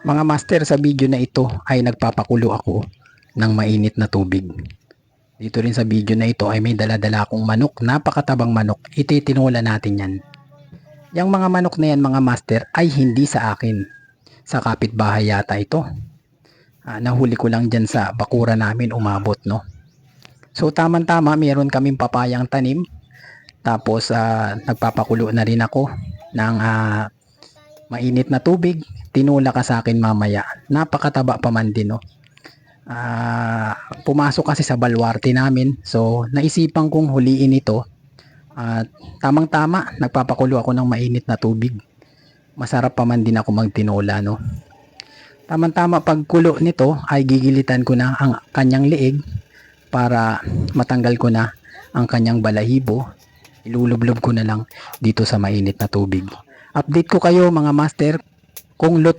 Mga master, sa video na ito ay nagpapakulo ako ng mainit na tubig. Dito rin sa video na ito ay may dala-dala akong manok, napakatabang manok. Ititinula natin yan. Yang mga manok na yan mga master ay hindi sa akin. Sa kapitbahay yata ito. Nahuli ko lang dyan sa bakura namin umabot, no. So tamang-tama, meron kaming papayang tanim. Tapos nagpapakulo na rin ako ng mainit na tubig. Tinula ka sa akin mamaya. Napakataba pa man din, no. Pumasok kasi sa balwarte namin. So naisipan kong huliin ito. At tamang-tama, nagpapakulo ako ng mainit na tubig. Masarap pa man din ako magtinola, no. Tamang-tama, pagkulo nito ay gigilitan ko na ang kanyang liig para matanggal ko na ang kanyang balahibo. Ilulublob ko na lang dito sa mainit na tubig. Update ko kayo mga master kung luto